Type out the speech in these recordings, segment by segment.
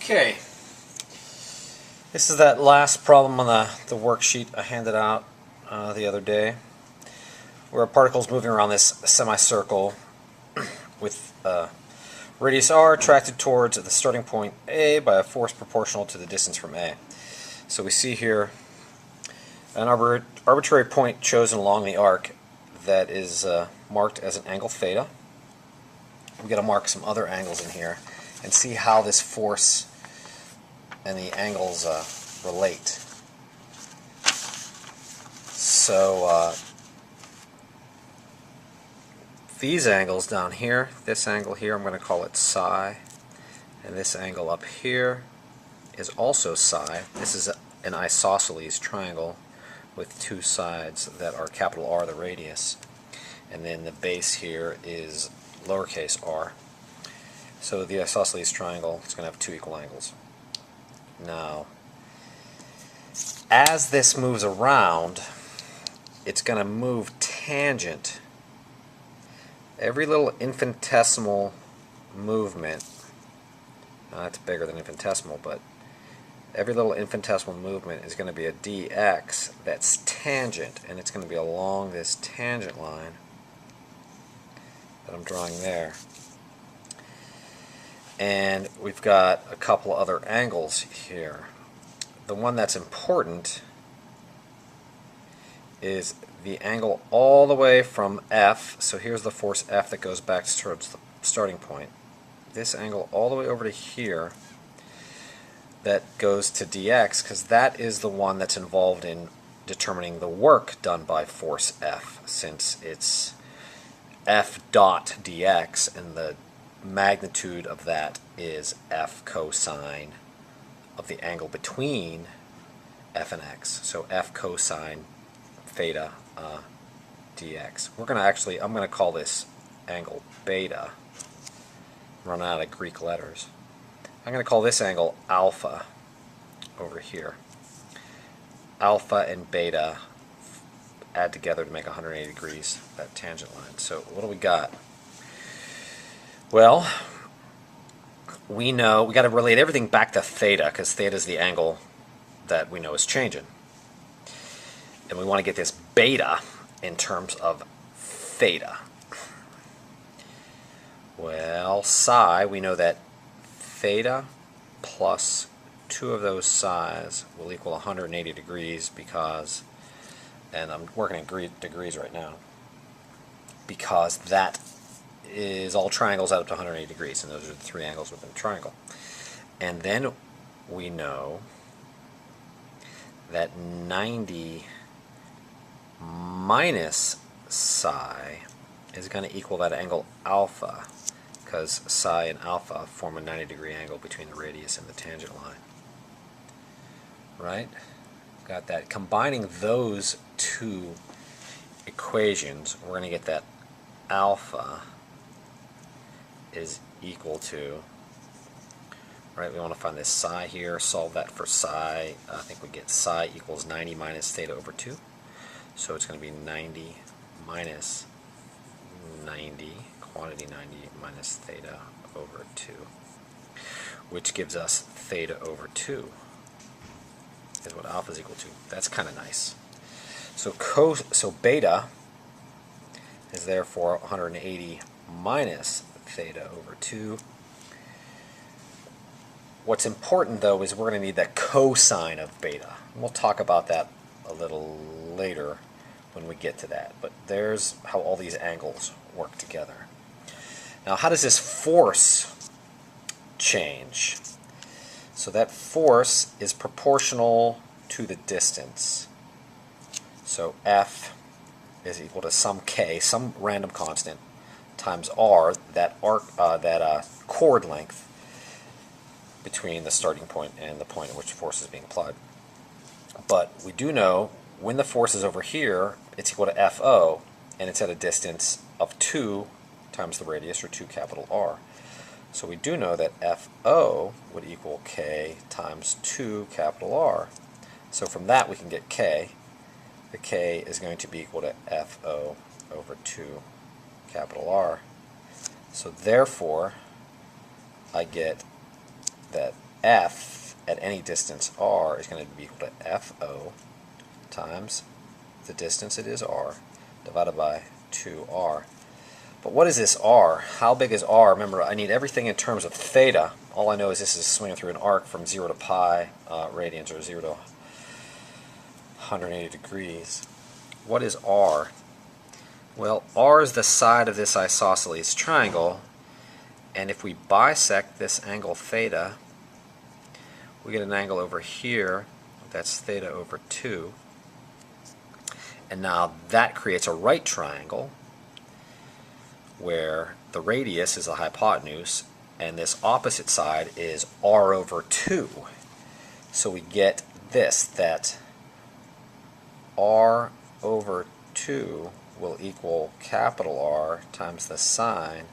Okay, this is that last problem on the worksheet I handed out the other day, where a particle is moving around this semicircle with radius r attracted towards the starting point A by a force proportional to the distance from A. So we see here an arbitrary point chosen along the arc that is marked as an angle theta. We've got to mark some other angles in here and see how this force and the angles relate. So these angles down here, this angle here, I'm going to call it psi, and this angle up here is also psi. This is an isosceles triangle with two sides that are capital R, the radius, and then the base here is lowercase r. So the isosceles triangle is going to have two equal angles. Now, as this moves around, it's going to move tangent. Every little infinitesimal movement, now that's bigger than infinitesimal, but every little infinitesimal movement is going to be a dx that's tangent, and it's going to be along this tangent line that I'm drawing there. And we've got a couple other angles here. The one that's important is the angle all the way from F, so here's the force F that goes back towards the starting point. This angle all the way over to here that goes to dx, because that is the one that's involved in determining the work done by force F, since it's F dot dx, and the magnitude of that is F cosine of the angle between F and X. So F cosine theta dx. We're going to actually, I'm going to call this angle beta. I'm running out of Greek letters. I'm going to call this angle alpha over here. Alpha and beta add together to make 180 degrees, that tangent line. So what do we got? Well, we know we got to relate everything back to theta, because theta is the angle that we know is changing. And we want to get this beta in terms of theta. Well, psi, we know that theta plus two of those psi's will equal 180 degrees because, and I'm working in degrees right now, because that is all triangles add up to 180 degrees, and those are the three angles within a triangle. And then we know that 90 minus psi is going to equal that angle alpha, because psi and alpha form a 90-degree angle between the radius and the tangent line. Right? Got that. Combining those two equations, we're going to get that alpha is equal to, right, we want to find this psi here, solve that for psi. I think we get psi equals 90 minus theta over 2. So it's going to be 90 minus 90, quantity 90 minus theta over 2, which gives us theta over 2 is what alpha is equal to. That's kind of nice. So beta is therefore 180 minus theta over 2. What's important, though, is we're going to need that cosine of beta. And we'll talk about that a little later when we get to that. But there's how all these angles work together. Now, how does this force change? So that force is proportional to the distance. So F is equal to some k, some random constant, times r, that chord length between the starting point and the point at which force is being applied. But we do know when the force is over here, it's equal to FO, and it's at a distance of 2 times the radius, or 2 capital R. So we do know that FO would equal k times 2 capital R. So from that we can get k. The k is going to be equal to FO over 2 capital R. So therefore, I get that f at any distance r is going to be equal to FO times the distance it is r divided by 2r. But what is this r? How big is r? Remember, I need everything in terms of theta. All I know is this is swinging through an arc from 0 to pi radians, or 0 to 180 degrees. What is r? Well, r is the side of this isosceles triangle, and if we bisect this angle theta, we get an angle over here that's theta over 2. And now that creates a right triangle where the radius is the hypotenuse and this opposite side is r over 2. So we get this, that r over 2 will equal capital R times the sine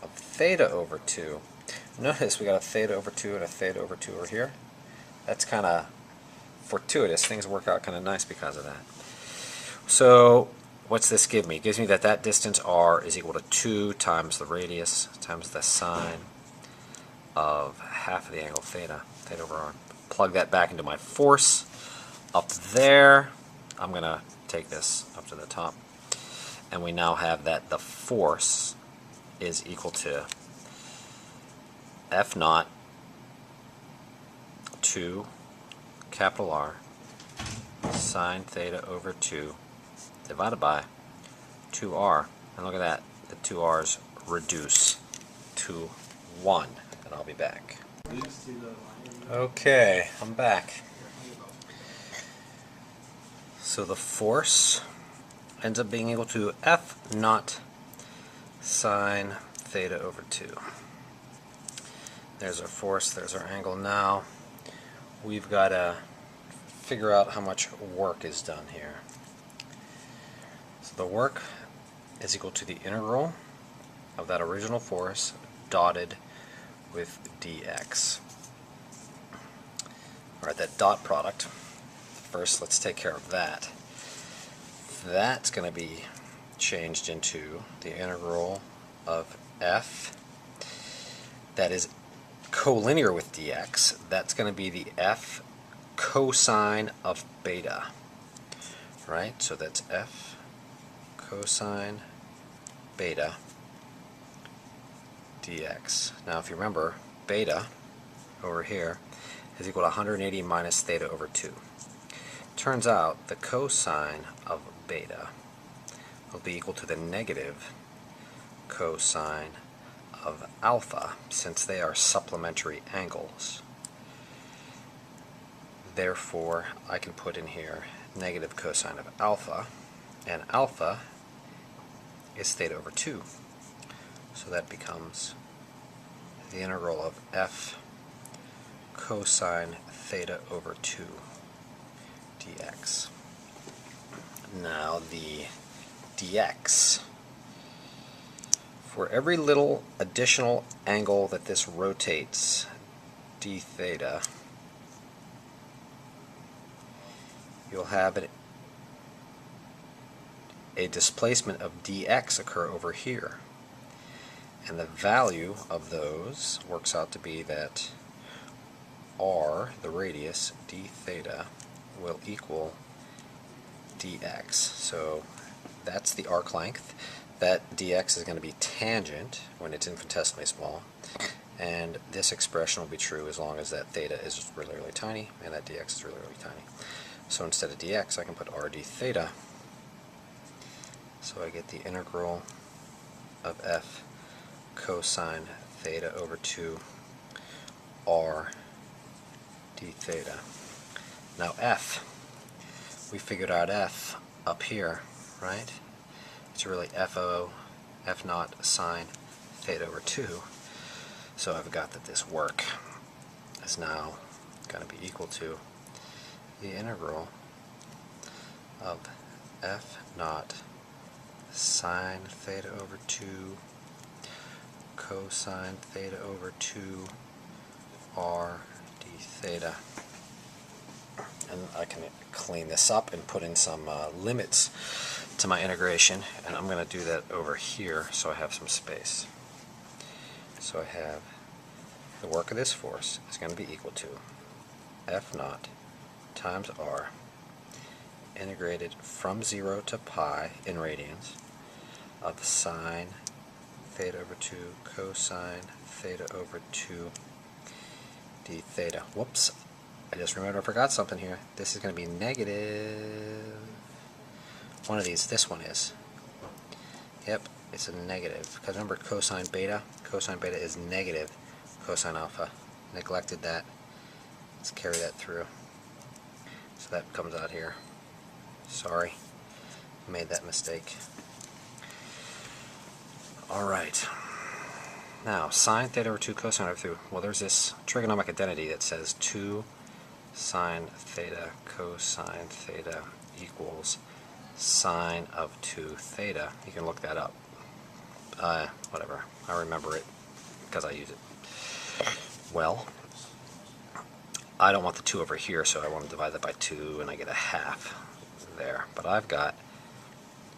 of theta over 2. Notice we got a theta over 2 and a theta over 2 over here. That's kind of fortuitous. Things work out kind of nice because of that. So what's this give me? It gives me that that distance r is equal to 2 times the radius times the sine of half of the angle theta, theta over r. Plug that back into my force up there. I'm going to take this up to the top. And we now have that the force is equal to F naught 2 capital R sine theta over 2 divided by 2r. And look at that, the 2r's reduce to 1. And I'll be back. Okay, I'm back. So the force ends up being equal to F naught sine theta over 2. There's our force, there's our angle. Now we've got to figure out how much work is done here. So the work is equal to the integral of that original force dotted with dx. Alright, that dot product. First, let's take care of that. That's going to be changed into the integral of f that is collinear with dx. That's going to be the f cosine of beta. Right? So that's f cosine beta dx. Now if you remember, beta over here is equal to 180 minus theta over 2. Turns out the cosine of beta will be equal to the negative cosine of alpha, since they are supplementary angles. Therefore, I can put in here negative cosine of alpha, and alpha is theta over 2. So that becomes the integral of f cosine theta over 2 dx. Now the dx, for every little additional angle that this rotates d theta, you'll have a displacement of dx occur over here. And the value of those works out to be that r, the radius, d theta, will equal dx. So that's the arc length. That dx is going to be tangent when it's infinitesimally small. And this expression will be true as long as that theta is really, really tiny and that dx is really, really tiny. So instead of dx, I can put r d theta. So I get the integral of f cosine theta over 2 r d theta. Now f, we figured out f up here, right? It's really f naught sine theta over 2. So I've got that this work is now going to be equal to the integral of f naught sine theta over 2 cosine theta over 2 r d theta. And I can clean this up and put in some limits to my integration, and I'm going to do that over here so I have some space. So I have the work of this force is going to be equal to F naught times r integrated from 0 to pi in radians of sine theta over 2 cosine theta over 2 d theta. Whoops, I just remembered I forgot something here. This is going to be negative. One of these, this one is. Yep, it's a negative. Because remember cosine beta is negative cosine alpha. Neglected that. Let's carry that through. So that comes out here. Sorry, made that mistake. Alright, now sine theta over 2 cosine over 2. Well, there's this trigonomic identity that says 2 sine theta cosine theta equals sine of 2 theta. You can look that up. Whatever, I remember it because I use it. Well, I don't want the 2 over here, so I want to divide that by 2 and I get a half there. But I've got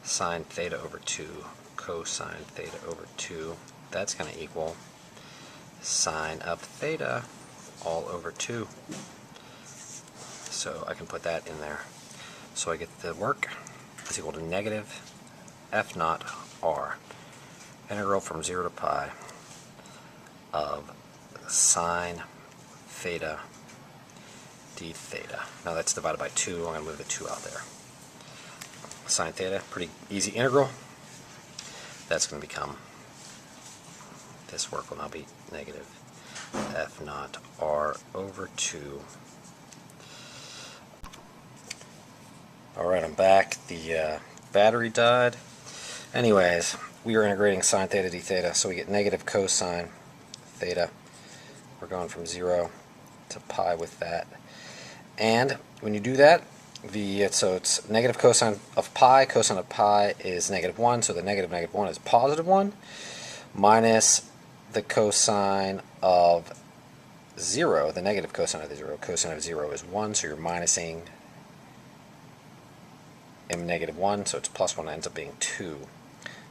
sine theta over 2 cosine theta over 2. That's going to equal sine of theta all over 2. So I can put that in there. So I get the work is equal to negative F naught r, integral from 0 to pi of sine theta d theta. Now that's divided by 2. I'm going to move the 2 out there. Sine theta, pretty easy integral. That's going to become, this work will now be negative F naught r over 2. Alright, I'm back. The battery died. Anyways, we are integrating sine theta d theta, so we get negative cosine theta. We're going from 0 to pi with that. And when you do that, so it's negative cosine of pi is negative 1, so the negative 1 is positive 1, minus the cosine of 0, the negative cosine of the 0. Cosine of 0 is 1, so you're minusing negative 1, so it's plus 1, ends up being 2.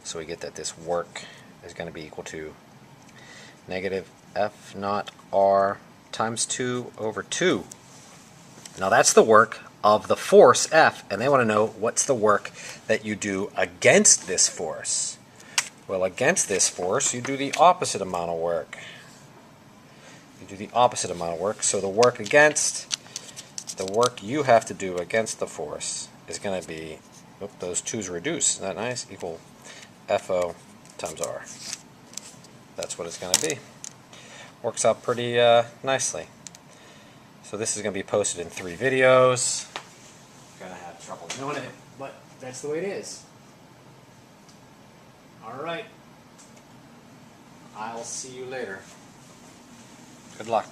So we get that this work is going to be equal to negative F naught r times 2 over 2. Now that's the work of the force F, and they want to know what's the work that you do against this force. Well, against this force, you do the opposite amount of work. You do the opposite amount of work, so the work you have to do against the force is going to be, those 2's reduce, isn't that nice? Equal FO times R. That's what it's going to be. Works out pretty nicely. So this is going to be posted in 3 videos. Gonna have trouble doing it, but that's the way it is. Alright. I'll see you later. Good luck.